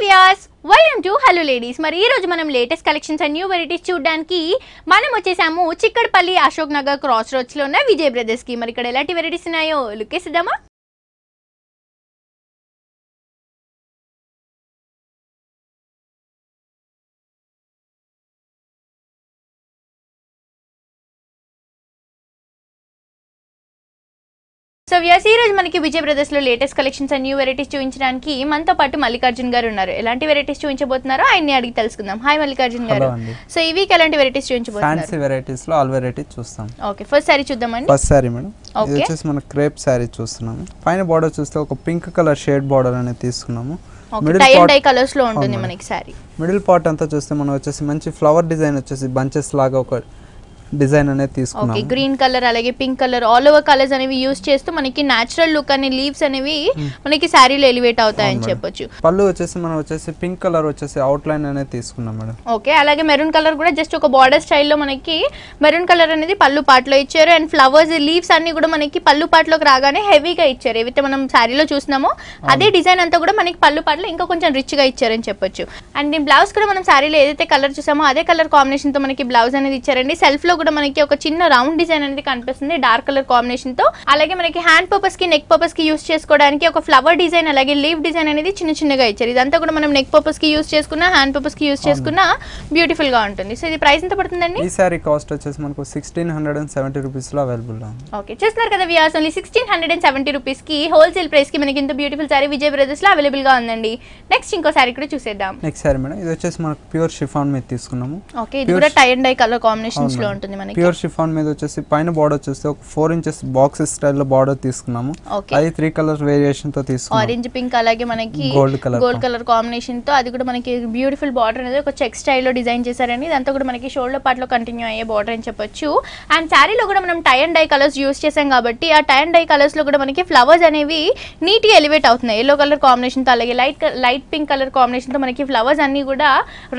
Viewers welcome to hello ladies. మరి ఈ రోజు మనం latest collections and new varieties చూడడానికి మనం వచ్చేసాము చిక్కడపల్లి అశోక్ నగర్ క్రాస్ రోడ్స్ లో ఉన్న విజయ్ బ్రదర్స్ కి. మరి ఇక్కడ ఎలాంటి వెరైటీస్ ఉన్నాయో లుక్ చేద్దామా? సో వ్యూయర్స్ ఈ రోజు మనకి విజయ్ బ్రదర్స్ లో latest collections and new varieties చూపించడానికి మనతో పాటు మల్లికార్జున్ గారు ఉన్నారు. ఎలాంటి వెరైటీస్ చూపించబోతున్నారో ఆయన్ని అడిగి తెలుసుకుందాం. హాయ్ మల్లికార్జున్ గారు. సో ఈ వీక్ ఎలాంటి వెరైటీస్ చూపించబోతున్నారు? ఫ్యాన్సీ వెరైటీస్ లో ఆల్ వెరైటీస్ చూస్తాం. ఓకే, ఫస్ట్ సారీ చూద్దామండి. ఫస్ట్ సారీ మేడం, ఇది వచ్చేసి మన క్రేప్ సారీ చూస్తున్నాం. పైన బార్డర్ చూస్తే ఒక పింక్ కలర్ షేడ్ బార్డర్ అనేది తీసుకున్నాము. టై అండ్ డై కలర్స్ లో ఉంటుంది మనకి సారీ. మిడిల్ పార్ట్ అంతా చూస్తే మనం వచ్చేసి మంచి ఫ్లవర్ డిజైన్ వచ్చేసి బంచెస్ లాగా ఒక డిజైన్ అనేది తీసుకున్నాము. ఓకే, గ్రీన్ కలర్ అలాగే pink colour all over colours అనేవి యూస్ చేస్తూ మనకి నేచురల్ లుక్ అనే లీవ్స్ అనేవి మనకి సారీలో ఎలివేట్ అవుతాయని చెప్పొచ్చు. పళ్ళు వచ్చేసి మనం వచ్చేసి పింక్ కలర్ వచ్చేసి అవుట్ లైన్ అనేది తీసుకున్నాం మేడం. ఓకే, అలాగే మెరూన్ కలర్ కూడా జస్ట్ ఒక బార్డర్ స్టైల్లో మనకి మెరూన్ కలర్ అనేది పళ్ళు పార్ట్ లో ఇచ్చారు. అండ్ ఫ్లవర్స్ లీవ్స్ అన్ని కూడా మనకి పళ్ళు పార్ట్ లోకి రాగానే హెవీగా ఇచ్చారు. ఏవైతే మనం సారీలో చూస్తున్నామో అదే డిజైన్ అంతా కూడా మనకి పళ్ళు పార్ట్ లో ఇంకా కొంచెం రిచ్ గా ఇచ్చారని చెప్పొచ్చు. అండ్ దీని బ్లౌజ్ కూడా మనం సారీలో ఏదైతే కలర్ చూసామో అదే కలర్ కాంబినేషన్ తో మనకి బ్లౌజ్ అనేది ఇచ్చారండి. సెల్ఫ్ లో కూడా మనకి ఒక చిన్న రౌండ్ డిజైన్ అనేది కనిపిస్తుంది డార్క్ కలర్ కాంబినేషన్ తో. అలాగే మనకి హ్యాండ్ పర్పస్ కి నెక్ పర్పస్ కి యూస్ చేసుకోవడానికి ఒక ఫ్లవర్ డిజైన్ అలాగే లీవ్ డిజైన్ అనేది చిన్న చిన్నగా ఇచ్చారు. ఇదంతా కూడా మనం నెక్ పర్పస్ కి యూస్ చేసుకున్నా హ్యాండ్ పర్పస్ కి యూస్ చేసుకున్నా బ్యూటిఫుల్ గా ఉంటుంది. సో ఇది ప్రైస్ ఎంత పడుతుందండి? ఈ సారీ కాస్ట్ వచ్చేసి మనకు 1670 రూపీస్ లో అవైలబుల్ ఉంది. ఓకే, చూస్తున్నారు కదా వ్యూయర్స్, ఓన్లీ 1670 రూపీస్ కి హోల్సేల్ ప్రైస్ కి మనకి ఇంత బ్యూటిఫుల్ సారీ విజయ్ బ్రదర్స్ లో అవైలబుల్ గా ఉందండి. నెక్స్ట్ ఇంకో సారీ కూడా చూసేద్దాం. నెక్స్ట్ సారీ మేడం, ఇది వచ్చేసి మనకు ప్యూర్ షిఫాన్ మీద తీసుకున్నాము. ఓకే, ఇది కూడా tie and dye colour combinations లో ఉంటుంది మనకి. ప్యూర్ షిఫాన్ మీద వచ్చేసి పైన బార్డర్ చూస్తే ఒక 4 ఇంచెస్ బాక్స్ స్టైల్ లో బార్డర్ తీసుకున్నాము. అది 3 కలర్ వేరియేషన్ తో తీసుకున్నాము. ఆరెంజ్ పింక్ అలాగే మనకి గోల్డ్ కలర్ కాంబినేషన్ తో అది కూడా మనకి బ్యూటిఫుల్ బార్డర్ అనేది ఒక చెక్ స్టైల్ లో డిజైన్ చేశారని. ఇదంతా కూడా మనకి షోల్డర్ పార్ట్ లో కంటిన్యూ అయ్యే బార్డర్ అని చెప్పొచ్చు. అండ్ శారీలో కూడా మనం tie and dye colours use చేసాం కాబట్టి ఆ టై అండ్ డై కలర్స్ లో కూడా మనకి ఫ్లవర్స్ అనేవి నీట్ గా ఎలివేట్ అవుతున్నాయి. ఎల్లో కలర్ కాంబినేషన్ తో అలాగే లైట్ పింక్ కలర్ కాంబినేషన్ తో మనకి ఫ్లవర్స్ అన్ని కూడా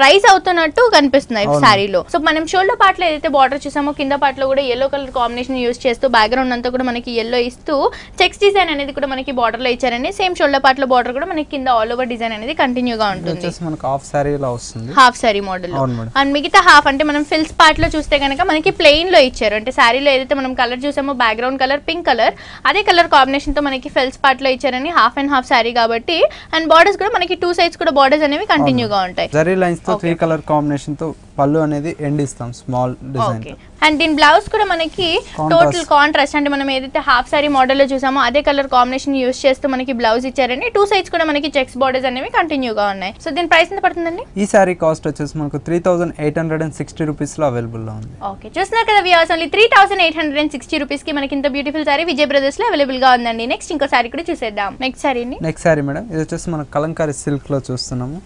రైజ్ అవుతున్నట్టు కనిపిస్తున్నాయి శారీలో. సో మనం షోల్డర్ పార్ట్ లో ఏదైతే బార్డర్ చూసామో కింద పార్ట్ లో కూడా ఎల్లో కలర్ కాంబినేషన్ యూస్ చేస్తూ బ్యాక్గ్రౌండ్ అంతా కూడా మనకి ఎల్లో ఇస్తూ చెక్స్ డిజైన్ అనేది కూడా మనకి బార్డర్ లో ఇచ్చారండి. సేమ్ షోల్డర్ పార్ట్ లో బార్డర్ కూడా మనకి కింద ఆల్ ఓవర్ డిజైన్ అనేది కంటిన్యూ గా ఉంటుంది. హాఫ్ సారీ లా వస్తుంది, హాఫ్ సారీ మోడల్. అండ్ మిగతా హాఫ్ అంటే మనం ఫిల్స్ పార్ట్ లో చూస్తే కనుక మనకి ప్లెయిన్ లో ఇచ్చారు. అంటే సారీలో ఏదైతే మనం కలర్ చూసామో బ్యాక్గ్రౌండ్ కలర్ పింక్ కలర్ అదే కలర్ కాంబినేషన్ తో మనకి ఫిల్స్ పార్ట్ లో ఇచ్చారని. హాఫ్ అండ్ హాఫ్ సారీ కాబట్టి అండ్ బార్డర్స్ కూడా మనకి 2 సైడ్స్ కూడా బార్డర్స్ అనేవి కంటిన్యూ గా ఉంటాయి. జరీ లైన్స్ తో 3 కలర్ కాంబినేషన్ తో పళ్ళు అనేది ఎండ్ ఇస్తాం స్మాల్ డిజైన్. అండ్ దీని బ్లౌజ్ కూడా మనకి టోటల్ కాంట్రాస్ట్ అంటే మనం ఏదైతే హాఫ్ సారీ మోడల్ లో చూసామో అదే కలర్ కాంబినేషన్ యూస్ చేస్తూ మనకి బ్లౌజ్ ఇచ్చారండి. 2 సైడ్స్ కూడా మనకి చెక్స్ బార్డర్స్ అనేవి కంటిన్యూ గా ఉన్నాయి. సో దీని ప్రైస్ ఎంత పడుతుందండి? ఈ సారీ కాస్ట్ వచ్చేసి మనకు 3860 రూపీస్ లో అవైలబుల్ లో ఉంది. ఓకే, చూస్తున్నారు కదా వ్యూయర్స్, ఓన్లీ 3860 రూపీస్ కి మనకి ఇంత బ్యూటిఫుల్ సారీ విజయ్ బ్రదర్స్ లో అవైలబుల్ గా ఉందండి. నెక్స్ట్ ఇంకో సారీ కూడా చూసేద్దాం. నెక్స్ట్ సారీ మేడం, ఇది వచ్చేసి మన కలంకారీ సిల్క్ లో చూస్తున్నాము.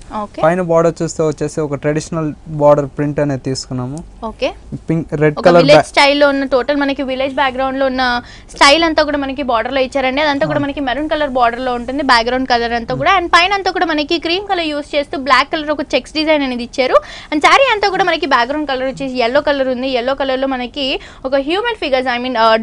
పైన బార్డర్ చూస్తే వచ్చేసి ఒక ట్రెడిషనల్ బార్డర్ ప్రింట్ అనేది తీసుకున్నాము. Okay, pink red colour style లో ఉన్న టోటల్ మనకి విలేజ్ బ్యాక్గ్రౌండ్ లో ఉన్న స్టైల్ అంతా కూడా మనకి బార్డర్ లో ఇచ్చారండి. అదంతా కూడా మనకి మెరూన్ కలర్ బార్డర్ లో ఉంటుంది బ్యాక్గ్రౌండ్ కలర్ అంతా కూడా. అండ్ పైన అంతా కూడా మనకి క్రీమ్ కలర్ యూస్ చేస్తూ బ్లాక్ కలర్ ఒక చెక్స్ డిజైన్ అనేది ఇచ్చారు. అండ్ సారీ అంతా కూడా మనకి బ్యాక్గ్రౌండ్ కలర్ వచ్చేసి ఎల్లో కలర్ ఉంది. ఎల్లో కలర్ లో మనకి ఒక హ్యూమన్ ఫిగర్స్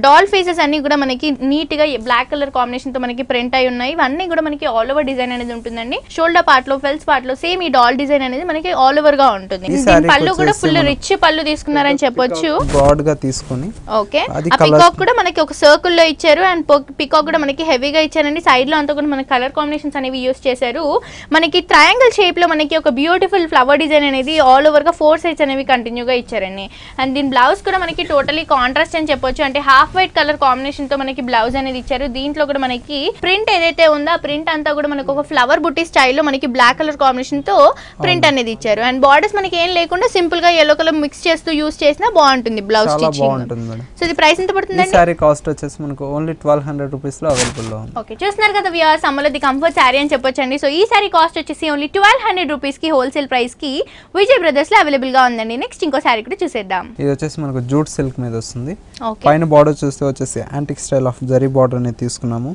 డాల్ ఫేసెస్ అన్ని కూడా మనకి నీట్ గా బ్లాక్ కలర్ కాంబినేషన్ తో మనకి ప్రింట్ అయి ఉన్నాయి. ఇవన్నీ కూడా మనకి ఆల్ ఓవర్ డిజైన్ అనేది ఉంటుందండి. షోల్డర్ పార్ట్ లో ఫెల్స్ పార్ట్ లో సేమ్ ఈ డాల్ డిజైన్ అనేది మనకి ఆల్ ఓవర్ గా ఉంటుంది. పళ్ళు కూడా ఫుల్ రిచ్ పళ్ళు తీసుకున్నారని చెప్పొచ్చు. బ్రాడ్ గా తీసుకొని ఓకే, ఆ పికాక్ కూడా మనకి ఒక సర్కిల్ లో ఇచ్చారు. అండ్ పికాక్ కూడా మనకి హెవీగా ఇచ్చారండి. సైడ్ లో అంతా కూడా మనకి కలర్ కాంబినేషన్స్ అనేవి యూస్ చేశారు. మనకి ట్రయాంగిల్ షేప్ లో మనకి ఒక బ్యూటిఫుల్ ఫ్లవర్ డిజైన్ అనేది ఆల్ ఓవర్ గా 4 సైడ్స్ అనేవి కంటిన్యూ గా ఇచ్చారండి. అండ్ దీని బ్లౌజ్ కూడా మనకి టోటలీ కాంట్రాస్ట్ అని చెప్పొచ్చు. అంటే హాఫ్ వైట్ కలర్ కాంబినేషన్ తో మనకి బ్లౌజ్ అనేది ఇచ్చారు. దీంట్లో కూడా మనకి ప్రింట్ ఏదైతే ఉందో ఆ ప్రింట్ అంతా కూడా మనకి ఒక ఫ్లవర్ బుట్టి స్టైల్లో మనకి బ్లాక్ కలర్ కాంబినేషన్ తో ప్రింట్ అనేది ఇచ్చారు. అండ్ బార్డర్స్ మనకి ఏం లేకుండా సింపుల్ గా ఎల్లో కలర్ మిక్స్ చేస్తూ యూస్ చేసినా బాగుంటుంది బ్లౌజ్ స్టిచ్చింగ్. సో ఇది ప్రైస్ ఎంత పడుతుందండి? ఈ సారీ కాస్ట్ వచ్చేసి మనకు ఓన్లీ 1200 రూపీస్ లో అవైలబుల్ లో ఉంది. ఓకే, చూస్తున్నారు కదా వ్యూయర్స్, అమ్మలది కంఫర్ట్ సారీ అని చెప్పొచ్చండి. సో ఈ సారీ కాస్ట్ వచ్చేసి ఓన్లీ 1200 రూపీస్ కి హోల్సేల్ ప్రైస్ కి విజయ్ బ్రదర్స్ లో అవైలబుల్ గా ఉందండి. నెక్స్ట్ ఇంకో సారీ కూడా చూసేద్దాం. ఇది వచ్చేసి మనకు జూట్ సిల్క్ మీద వస్తుంది. పైన బార్డర్ చూస్తే వచ్చేసి antique style of zari border అనేది తీసుకున్నాము.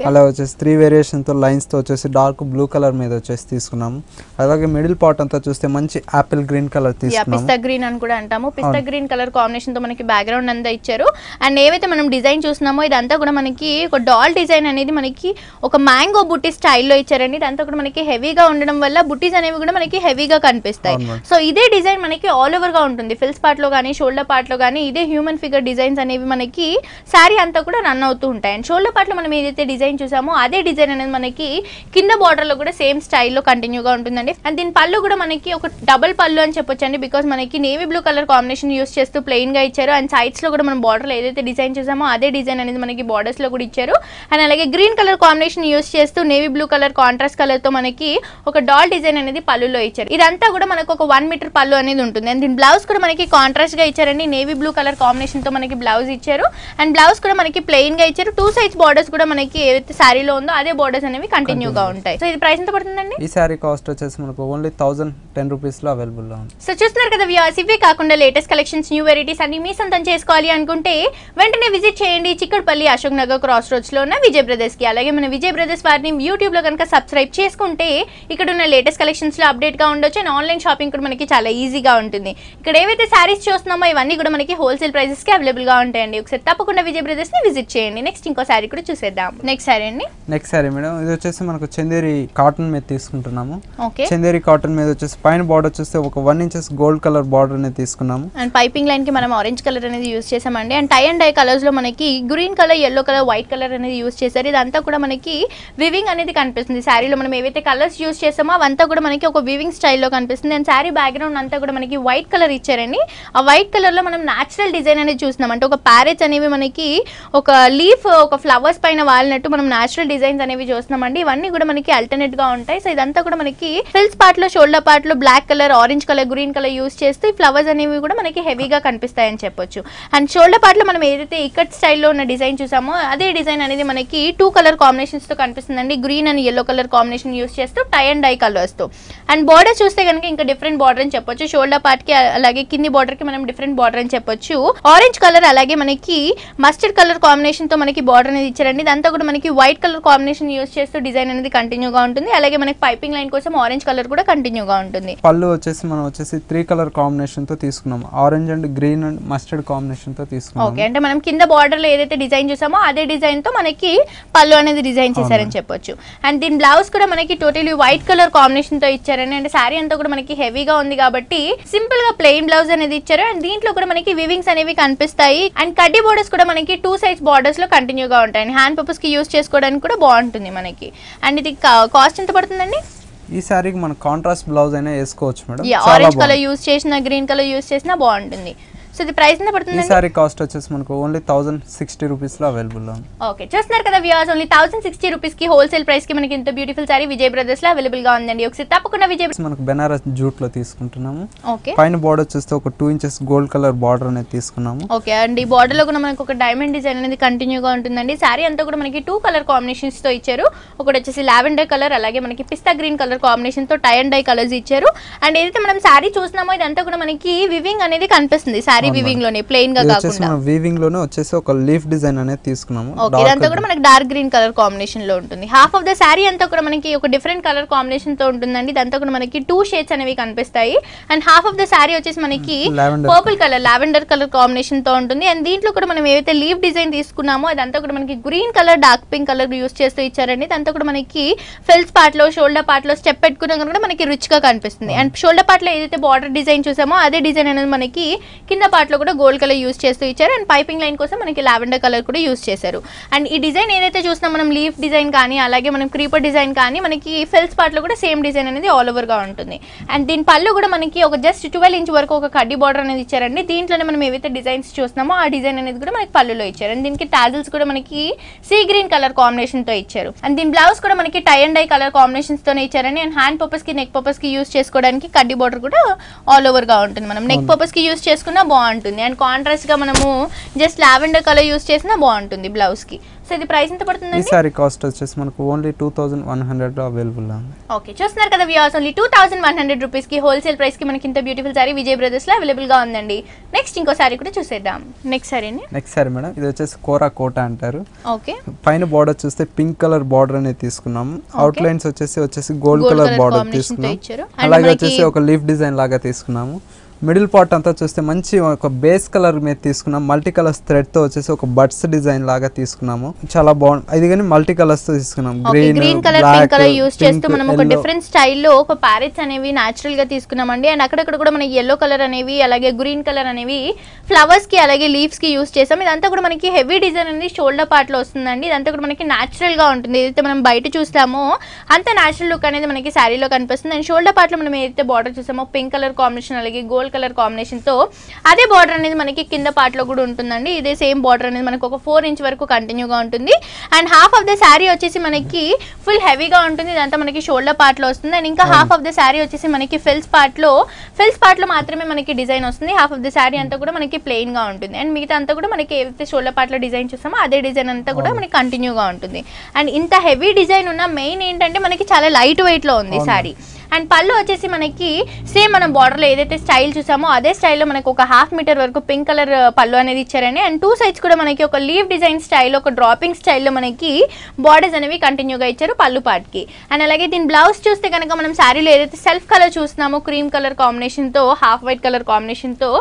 అలా వచ్చేసి 3 వేరియేషన్ తో లైన్స్ తో వచ్చేసి డార్క్ బ్లూ కలర్ మీద వచ్చేసి తీసుకున్నాము. అలాగే మిడిల్ పార్ట్ అంతా చూస్తే మంచి ఆపిల్ గ్రీన్ కలర్ తీసుకున్నాము. పిస్తా గ్రీన్ అని కూడా అంటాము. పిస్తా గ్రీన్ కలర్ కాంబినేషన్ తో మనకి బ్యాక్గ్రౌండ్ అంతా ఇచ్చారు. అండ్ ఏవైతే మనం డిజైన్ చూస్తున్నామో ఇదంతా కూడా మనకి ఒక డాల్ డిజైన్ అనేది మనకి ఒక మ్యాంగో బుట్టి స్టైల్లో ఇచ్చారండి. ఇదంతా కూడా మనకి హెవీగా ఉండడం వల్ల బుట్టీస్ అనేవి కూడా మనకి హెవీగా కనిపిస్తాయి. సో ఇదే డిజైన్ మనకి ఆల్ ఓవర్ గా ఉంటుంది. ఫిల్స్ పార్ట్ లో కానీ షోల్డర్ పార్ట్ లో కానీ ఇదే హ్యూమన్ ఫిగర్ డిజైన్స్ అనేవి మనకి శారీ అంతా కూడా రన్ అవుతూ ఉంటాయి. అండ్ షోల్డర్ పార్ట్ లో మనం ఏదైతే డిజైన్ చూసామో అదే డిజైన్ అనేది మనకి కింద బార్డర్ లో కూడా సేమ్ స్టైల్లో కంటిన్యూగా ఉంటుందండి. అండ్ దీని పళ్ళు కూడా మనకి ఒక డబుల్ పళ్ళు అని చెప్పొచ్చండి. బికాస్ మనకి navy blue colour combination use చేస్తూ ప్లెయిన్ గా ఇచ్చారు. అండ్ సైడ్స్ లో కూడా మనం బార్డర్ లో ఏదైతే డిజైన్ చూసామో అదే డిజైన్ అనేది మనకి బార్డర్స్ లో కూడా ఇచ్చారు. అండ్ అలాగే గ్రీన్ కలర్ కాంబినేషన్ యూస్ చేస్తూ navy blue colour contrast colour తో మనకి ఒక డాల్ డిజైన్ అనేది పళ్ళులో ఇచ్చారు. ఇదంతా కూడా మనకు ఒక 1 మీటర్ పళ్ళు అనేది ఉంటుంది. అండ్ దీని బ్లౌజ్ కూడా మనకి కాంట్రాస్ట్ గా ఇచ్చారండి. నేవీ బ్లూ కలర్ కాంబినేషన్ తో మనకి బ్లౌజ్ ఇచ్చారు. అండ్ బ్లౌజ్ కూడా మనకి ప్లెయిన్ గా ఇచ్చారు. 2 సైడ్స్ బార్డర్స్ కూడా మనకి ఏదైతే శారీలో ఉందో అదే బార్డర్స్ అనేవి కంటిన్యూ గా ఉంటాయి. సో ఇది ప్రైస్ ఎంత పడుతుందండి? ఈ శారీ కాస్ట్ వచ్చేసి మనకు ఓన్లీ 1010 రూపీస్ లో అవైలబుల్ గా ఉంది. సో చూస్తున్నారు కదా వ్యూవర్స్, ఇవే కాకుండా లేటెస్ట్ కలెక్షన్స్, న్యూ వెరైటీస్ అన్ని మీ సొంతం చేసుకోవాలి అనుకుంటే వెంటనే విజిట్ చేయండి చిక్కడపల్లి అశోక్ నగర్ క్రాస్ రోడ్స్ లో ఉన్న విజయ్ బ్రదర్స్ కి. అలాగే మన విజయ్ బ్రదర్స్ వారిని యూట్యూబ్ లో కనుక సబ్స్క్రైబ్ చేసుకుంటే ఇక్కడ ఉన్న లేటెస్ట్ కలెక్షన్స్ లో అప్డేట్ గా ఉండొచ్చు. అండ్ ఆన్లైన్ షాపింగ్ కూడా మనకి చాలా ఈజీగా ఉంటుంది. ఇక్కడ ఏవైతే శారీస్ చూస్తున్నామో ఇవన్నీ కూడా మనకి హోల్సేల్ ప్రైసెస్ కి అవైలబుల్ గా ఉంటాయండి. ఒకసారి తప్పకుండా విజయ్ బ్రదర్స్ ని విజిట్ చేయండి. నెక్స్ట్ ఇంకో శారీ కూడా చూసేద్దాం. నెక్స్ట్ శారీ అండి. నెక్స్ట్ శారీ మేడం, ఇది వచ్చేసి మనకు చందేరి కాటన్ మీద తీసుకుంటున్నాము. ఓకే, చందేరి కాటన్ మీద వచ్చేసి పైన బార్డర్ చూస్తే ఒక 1 ఇంచెస్ గోల్డ్ కలర్ బార్డర్ అనేది తీసుకున్నాము. అండ్ పైపింగ్ లైన్ కి మనం ఆరెంజ్ కలర్ అనేది యూస్ చేసామండి. And tie and dye colours లో మనకి green colour, yellow colour, white colour అనేది యూస్ చేశారు. ఇదంతా కూడా మనకి వివింగ్ అనేది కనిపిస్తుంది. శారీలో మనం ఏవైతే కలర్స్ యూస్ చేసామో అవంతా కూడా మనకి ఒక వివింగ్ స్టైల్లో కనిపిస్తుంది. అండ్ శారీ బ్యాక్గ్రౌండ్ అంతా కూడా మనకి వైట్ కలర్ ఇచ్చారండి. ఆ వైట్ కలర్ లో మనం న్యాచురల్ డిజైన్ అనేది చూస్తున్నాం. అంటే ఒక ప్యారెట్స్ అనేవి మనకి ఒక లీఫ్, ఒక ఫ్లవర్స్ పైన వాలినట్టు మనం న్యాచురల్ డిజైన్స్ అనేవి చూస్తున్నామండి. ఇవన్నీ కూడా మనకి అల్టర్నేట్ గా ఉంటాయి. సో ఇదంతా కూడా మనకి ఫిల్స్ పార్ట్ లో, షోల్డర్ పార్ట్ లో black colour, orange colour, green colour use చేస్తూ ఈ ఫ్లవర్స్ అనేవి కూడా మనకి హెవీగా కనిపిస్తాయని చెప్పొచ్చు. అండ్ షోల్డర్ పార్ట్ లో మనం ఏదైతే ఇక్కట్ స్టైల్లో ఉన్న డిజైన్ చూసామో అదే డిజైన్ అనేది మనకి 2 కలర్ కాంబినేషన్స్ తో కనిపిస్తుందండి. Green and yellow colour combination use చేస్తూ టై అండ్ డై కలర్స్ తో. అండ్ బార్డర్ చూస్తే కనుక ఇంకా డిఫరెంట్ బార్డర్ అని చెప్పొచ్చు. షోల్డర్ పార్ట్ కి అలాగే కింది బార్డర్ కి మనం డిఫరెంట్ బార్డర్ అని చెప్పొచ్చు. ఆరెంజ్ కలర్ అలాగే మనకి మస్టర్డ్ కలర్ కాంబినేషన్ తో మనకి బార్డర్ అనేది ఇచ్చారండి. ఇదంతా కూడా మనకి వైట్ కలర్ కాంబినేషన్ యూస్ చేస్తూ డిజైన్ అనేది కంటిన్యూగా ఉంటుంది. అలాగే మనకి పైపింగ్ లైన్ కోసం ఆరెంజ్ కలర్ కూడా కంటిన్యూగా ఉంటుంది. పళ్ళు వచ్చేసి మనం వచ్చేసి 3 కలర్ కాంబినేషన్ తో తీసుకున్నాం. Orange and green and mustard combination తో తీసుకున్నాం. ఓకే, అంటే మనం కింద బార్డర్ లో ఏదైతే డిజైన్ చూసామో అదే డిజైన్ తో మనకి పళ్ళు అనేది డిజైన్ చేశారని చెప్పొచ్చు. అండ్ దీని బ్లౌజ్ కూడా మనకి టోటలీ వైట్ కలర్ కాంబినేషన్ తో ఇచ్చారని. అంటే శారీ అంతా కూడా మనకి హెవీగా ఉంది కాబట్టి సింపుల్ గా ప్లెయిన్ బ్లౌజ్ అనేది ఇచ్చారు. అండ్ దీంట్లో కూడా మనకి వివింగ్స్ అనేవి కనిపిస్తాయి. అండ్ కడ్డీ బోర్డర్స్ కూడా మనకి 2 సైడ్స్ బార్డర్స్ లో కంటిన్యూగా ఉంటాయి. అండ్ హ్యాండ్ పర్పస్ కి యూస్ చేసుకోవడానికి కూడా బాగుంటుంది మనకి. అండ్ ఇది కాస్ట్ ఎంత పడుతుందండి? ఈ సారీకి మనం కాంట్రాస్ట్ బ్లౌజ్ అయినా వేసుకోవచ్చు మేడం. ఆరెంజ్ కలర్ యూస్ చేసినా, గ్రీన్ కలర్ యూస్ చేసినా బాగుంటుంది. సో ఇది ప్రైస్ ఎంత పడుతుంది? ఈ సారీ కాస్ట్ వచ్చేసి మనకు ఓన్లీ 1060 రూపీస్ లో అవైలబుల్ ఉంది. ఓకే, చూస్తున్నారు కదా వ్యూవర్స్, ఓన్లీ 1060 రూపీస్ కి హోల్సేల్ ప్రైస్ కి మనకి ఇంత బ్యూటిఫుల్ సారీ విజయ్ బ్రదర్స్ లో అవైలబుల్ గా ఉందండి. ఒకసారి తప్పకుండా విజయ్ మనకు బెనారస్ జూట్ లో తీసుకుంటున్నాము. ఓకే, పైన బార్డర్ చూస్తే ఒక 2 ఇంచెస్ గోల్డ్ కలర్ బార్డర్ అనేది తీసుకున్నాము. ఓకే, అండ్ ఈ బార్డర్ లో కూడా మనకు ఒక డైమండ్ డిజైన్ అనేది కంటిన్యూగా ఉంటుందండి. సారీ అంతా కూడా మనకి 2 కలర్ కాంబినేషన్స్ తో ఇచ్చారు. ఒకటి వచ్చేసి లావెండర్ కలర్, అలాగే మనకి పిస్తా గ్రీన్ కలర్ కాంబినేషన్ తో టై అండ్ డై కలర్స్ ఇచ్చారు. అండ్ ఏదైతే మనం సారీ చూస్తున్నామో ఇదంతా కూడా మనకి వివింగ్ అనేది కనిపిస్తుంది. సారీ వివింగ్ లోనే ప్లెయిన్ గా కాకుండా వీవింగ్ లోనే వచ్చేసి ఒక లీఫ్ డిజైన్ అనేది తీసుకున్నాము. ఓకే, ఇదంతా కూడా మనకి డార్క్ గ్రీన్ కలర్ కాంబినేషన్ లో ఉంటుంది. హాఫ్ ఆఫ్ ద సారీ అంతా కూడా మనకి ఒక డిఫరెంట్ కలర్ కాంబినేషన్ తో ఉంటుందండి. ఇదంతా కూడా మనకి 2 షేడ్స్ అనేవి కనిపిస్తాయి. And half of the sorry వచ్చేసి మనకి purple colour, lavender colour combination తో ఉంటుంది. అండ్ దీంట్లో కూడా మనం ఏవైతే లీఫ్ డిజైన్ తీసుకున్నామో అదంతా కూడా మనకి green colour, dark pink colour use చేస్తూ ఇచ్చారండి. ఇదంతా కూడా మనకి ఫెల్స్ పార్ట్ లో, షోల్డర్ పార్ట్ లో స్టెప్ పెట్టుకున్నా కూడా మనకి రిచ్ గా కనిపిస్తుంది. అండ్ షోల్డర్ పార్ట్ లో ఏదైతే బార్డర్ డిజైన్ చూసామో అదే డిజైన్ అనేది మనకి కింద పార్ట్ లో కూడా గోల్డ్ కలర్ యూస్ చేస్తూ ఇచ్చారు. అండ్ పైపింగ్ లైన్ కోసం మనకి లావెండర్ కలర్ కూడా యూస్ చేశారు. అండ్ ఈ డిజైన్ ఏదైతే చూసినా మనం లీఫ్ డిజైన్ కానీ అలాగే మనం క్రీపర్ డిజైన్ కానీ మనకి ఫెల్స్ పార్ట్ లో కూడా సేమ్ డిజైన్ అనేది ఆల్ ఓవర్ గా ఉంటుంది. అండ్ దీని పళ్ళు కూడా మనకి ఒక జస్ట్ 12 ఇంచ్ వరకు ఒక కడ్డీ బార్డర్ అనేది ఇచ్చారండి. దీంట్లోనే మనం ఏవైతే డిజైన్స్ చూస్తున్నామో ఆ డిజైన్ అనేది కూడా మనకి పళ్ళులో ఇచ్చారు. అండ్ దీనికి టాజిల్స్ కూడా మనకి సీ గ్రీన్ కలర్ కాంబినేషన్ తో ఇచ్చారు. అండ్ దీని బ్లౌజ్ కూడా మనకి tie and dye colour combinations తోనే ఇచ్చారండి. అండ్ హ్యాండ్ పర్పస్ కి, నెక్ పర్పస్ కి యూస్ చేసుకోవడానికి కడ్డీ బార్డర్ కూడా ఆల్ ఓవర్ గా ఉంటుంది. మనం నెక్ పర్పస్ కి యూస్ చేసుకున్నా బాగుంటుంది. అండ్ కాంట్రాస్ట్ గా మనము జస్ట్ లావెండర్ కలర్ యూస్ చేసినా బాగుంటుంది బ్లౌజ్ కి. సో ఇది ప్రైస్ ఎంత పడుతుంది? ఈ సారీ కాస్ట్ వచ్చేసి మనకు ఓన్లీ 2100 లో అవైలబుల్ ఉంది. ఓకే, చూస్తున్నారు కదా వ్యూవర్స్, ఓన్లీ 2100 రూపీస్ కి హోల్సేల్ ప్రైస్ కి మనకి ఇంత బ్యూటిఫుల్ సారీ విజయ్ బ్రదర్స్ లో అవైలబుల్ గా ఉందండి. నెక్స్ట్ ఇంకో సారీ కూడా చూసేద్దాం. నెక్స్ట్ సారీ మేడం, ఇది వచ్చేసి కోరా కోట అంటారు. ఓకే, పైన బార్డర్ చూస్తే పింక్ కలర్ బార్డర్ అనేది తీసుకున్నాము. అవుట్ లైన్స్ వచ్చేసి గోల్డ్ కలర్ బార్డర్ తీసుకున్నాం. అలాగే వచ్చేసి ఒక లీఫ్ డిజైన్ లాగా తీసుకున్నాము. మిడిల్ పార్ట్ అంతా చూస్తే మంచి ఒక బేస్ కలర్ మీద తీసుకున్నాం, మల్టీ కలర్స్ థ్రెడ్ తో వచ్చేసి ఒక బడ్స్ డిజైన్ లాగా తీసుకున్నాము, చాలా బాగుంది. ఇది కానీ మల్టీ కలర్స్ తో తీసుకున్నాం, green colour pink colour use చేస్తూ మనం ఒక డిఫరెంట్ స్టైల్లో ఒక ప్యారెట్స్ అనేవి న్యాచురల్ గా తీసుకున్నామండి. అండ్ అక్కడక్కడ కూడా మనకి yellow కలర్ అనేవి అలాగే గ్రీన్ కలర్ అనేవి ఫ్లవర్స్ కి అలాగే లీవ్స్ కి యూస్ చేసాం. ఇదంతా కూడా మనకి హెవీ డిజైన్ అనేది షోల్డర్ పార్ట్ లో వస్తుందండి. ఇదంతా కూడా మనకి న్యాచురల్ గా ఉంటుంది, ఏదైతే మనం బయట చూస్తామో అంత న్యాచురల్ లుక్ అనేది మనకి శారీలో కనిపిస్తుంది. అండ్ షోల్డర్ పార్ట్ లో మనం ఏదైతే బార్డర్ చూసామో పింక్ కలర్ కాంబినేషన్ అలాగే గోల్డ్ కలర్ కాంబినేషన్ తో అదే బార్డర్ అనేది మనకి కింద పార్ట్ లో కూడా ఉంటుందండి. ఇదే సేమ్ బార్డర్ అనేది మనకు ఒక 4 ఇంచ్ వరకు కంటిన్యూగా ఉంటుంది. And half of the sari వచ్చేసి మనకి ఫుల్ హెవీగా ఉంటుంది, ఇదంతా మనకి షోల్డర్ పార్ట్ లో వస్తుంది. అండ్ ఇంకా హాఫ్ ఆఫ్ ద శారీ వచ్చేసి మనకి ఫిల్స్ పార్ట్ లో మాత్రమే మనకి డిజైన్ వస్తుంది. హాఫ్ ఆఫ్ ద శారీ అంతా కూడా మనకి ప్లెయిన్ గా ఉంటుంది. అండ్ మిగతా అంతా కూడా మనకి ఏదైతే షోల్డర్ పార్ట్ లో డిజైన్ చూసామో అదే డిజైన్ అంతా కూడా మనకి కంటిన్యూగా ఉంటుంది. అండ్ ఇంత హెవీ డిజైన్ ఉన్న మెయిన్ ఏంటంటే మనకి చాలా లైట్ వెయిట్ లో ఉంది శారీ. అండ్ పళ్ళు వచ్చేసి మనకి సేమ్ మనం బార్డర్లో ఏదైతే స్టైల్ చూసామో అదే స్టైల్లో మనకు ఒక 1/2 మీటర్ వరకు పింక్ కలర్ పళ్ళు అనేది ఇచ్చారండి. అండ్ 2 సైడ్స్ కూడా మనకి ఒక లీవ్ డిజైన్ స్టైల్, ఒక డ్రాపింగ్ స్టైల్లో మనకి బార్డర్స్ అనేవి కంటిన్యూగా ఇచ్చారు పళ్ళు పార్ట్కి. అండ్ అలాగే దీని బ్లౌజ్ చూస్తే కనుక మనం శారీలో ఏదైతే సెల్ఫ్ కలర్ చూస్తున్నామో క్రీమ్ కలర్ కాంబినేషన్తో హాఫ్ వైట్ కలర్ కాంబినేషన్తో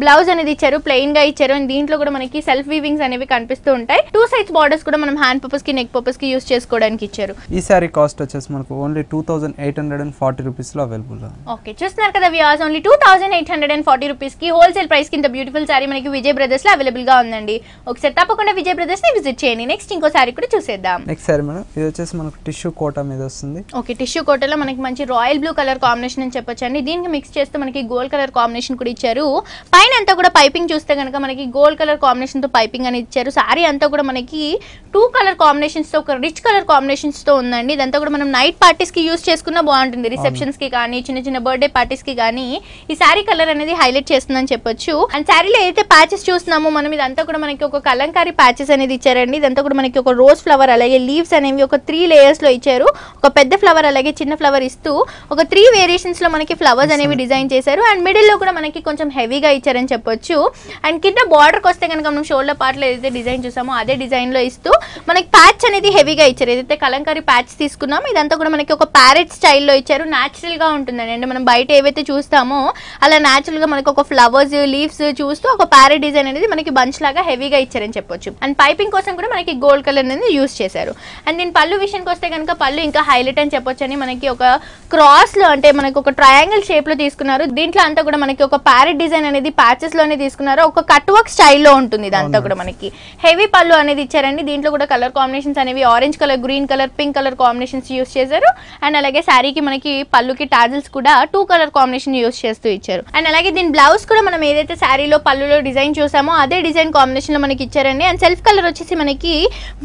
బ్లౌజ్ అనేది ఇచ్చారు, ప్లెయిన్ గా ఇచ్చారు. అండ్ దీంట్లో కూడా మనకి సెల్ఫ్ వీవింగ్స్ అనేవి కనిపిస్తూ ఉంటాయి. 2 సైడ్స్ బార్డర్స్ కూడా మనం హ్యాండ్ పర్పస్ కి నెక్ పర్పస్ కి యూస్ చేసుకోవడానికి ఇచ్చారు. ఈ సారీ కాస్ట్ వచ్చేసి మనకు ఓన్లీ 2840 రూపీస్ లో అవైలబుల్. ఓకే, చూస్తున్నారు కదా వ్యూవర్స్, ఓన్లీ 2840 రూపీస్ కి హోల్సేల్ ప్రైస్ కింద బ్యూటిఫుల్ సారీ మనకి విజయ్ బ్రదర్స్ లో అవైలబుల్ గా ఉందండి. ఒకసారి తప్పకుండా విజయ్ బ్రదర్స్ ని విజిట్ చేయండి. నెక్స్ట్ ఇంకో సారీ కూడా చూసేద్దాం. నెక్స్ట్ సారీ మేడం, ఇది వచ్చేసి మనకు టిష్యూ కోటా మీద వస్తుంది. ఓకే, టిష్యూ కోటాలో మనకి మంచి రాయల్ బ్లూ కలర్ కాంబినేషన్ అని చెప్పొచ్చు అండి. దీనికి మిక్స్ చేస్తూ మనకి గోల్డ్ కలర్ కాంబినేషన్ కూడా ఇచ్చారు. పైన అంతా కూడా పైపింగ్ చూస్తే కనుక మనకి గోల్డ్ కలర్ కాంబినేషన్ తో పైపింగ్ అనేది ఇచ్చారు. సారీ అంతా కూడా మనకి 2 కలర్ కాంబినేషన్స్ తో ఒక రిచ్ కలర్ కాంబినేషన్స్ తో ఉందండి. ఇదంతా కూడా మనం నైట్ పార్టీస్ కి యూస్ చేసుకున్నా బాగుంటుంది, రిసెప్షన్స్ కి కానీ చిన్న చిన్న బర్త్డే పార్టీస్ కి కానీ ఈ సారీ కలర్ అనేది హైలైట్ చేస్తుందని చెప్పొచ్చు. అండ్ సారీలో ఏదైతే ప్యాచెస్ చూస్తున్నామో మనం ఇదంతా కూడా మనకి ఒక కలంకారీ ప్యాచెస్ అనేది ఇచ్చారండి. ఇదంతా కూడా మనకి ఒక రోజ్ ఫ్లవర్ అలాగే లీవ్స్ అనేవి ఒక 3 లేయర్స్ లో ఇచ్చారు. ఒక పెద్ద ఫ్లవర్ అలాగే చిన్న ఫ్లవర్ ఇస్తూ ఒక 3 వేరియేషన్స్ లో మనకి ఫ్లవర్స్ అనేవి డిజైన్ చేశారు. అండ్ మిడిల్ లో కూడా మనకి కొంచెం హెవీగా ఇచ్చారని చెప్పొచ్చు. అండ్ కింద బార్డర్ కి వస్తే కనుక మనం షోల్డర్ పార్ట్ లో ఏదైతే డిజైన్ చూసామో అదే డిజైన్ లో ఇస్తూ మనకి ప్యాచ్ అనేది హెవీగా ఇచ్చారు. ఏదైతే కలంకారీ ప్యాచ్ తీసుకున్నామో ఇదంతా కూడా మనకి ఒక ప్యారెట్ స్టైల్లో ఇచ్చారు. న్యాచురల్ గా ఉంటుందండి. అంటే మనం బయట ఏవైతే చూస్తామో అలా న్యాచురల్ గా మనకి ఒక ఫ్లవర్స్ లీవ్స్ చూస్తూ ఒక ప్యారెట్ డిజైన్ అనేది మనకి బంచ్ లాగా హెవీగా ఇచ్చారని చెప్పొచ్చు. అండ్ పైపింగ్ కోసం కూడా మనకి గోల్డ్ కలర్ అనేది యూస్ చేశారు. అండ్ దీని పళ్ళు విషయానికి వస్తే కనుక పళ్ళు ఇంకా హైలైట్ అని చెప్పొచ్చు అని మనకి ఒక క్రాస్ లో అంటే మనకి ఒక ట్రయాంగిల్ షేప్ లో తీసుకున్నారు. దీంట్లో అంతా కూడా మనకి ఒక ప్యారెట్ డిజైన్ అనేది ప్యాచెస్ లోనే తీసుకున్నారు. ఒక కట్ వర్క్ స్టైల్లో ఉంటుంది. ఇదంతా కూడా మనకి హెవీ పళ్ళు అనేది ఇచ్చారండి. దీంట్లో కూడా కలర్ కాంబినేషన్స్ అనేవి orange colour, green colour, pink colour combinations use చేశారు. అండ్ అలాగే శారీకి మనకి పళ్ళుకి టాజిల్స్ కూడా 2 కలర్ కాంబినేషన్ యూస్ చేస్తూ ఇచ్చారు. అండ్ అలాగే దీని బ్లౌజ్ కూడా మనం ఏదైతే శారీలో పళ్ళులో డిజైన్ చూసామో అదే డిజైన్ కాంబినేషన్ లో మనకి ఇచ్చారండి. అండ్ సెల్ఫ్ కలర్ వచ్చేసి మనకి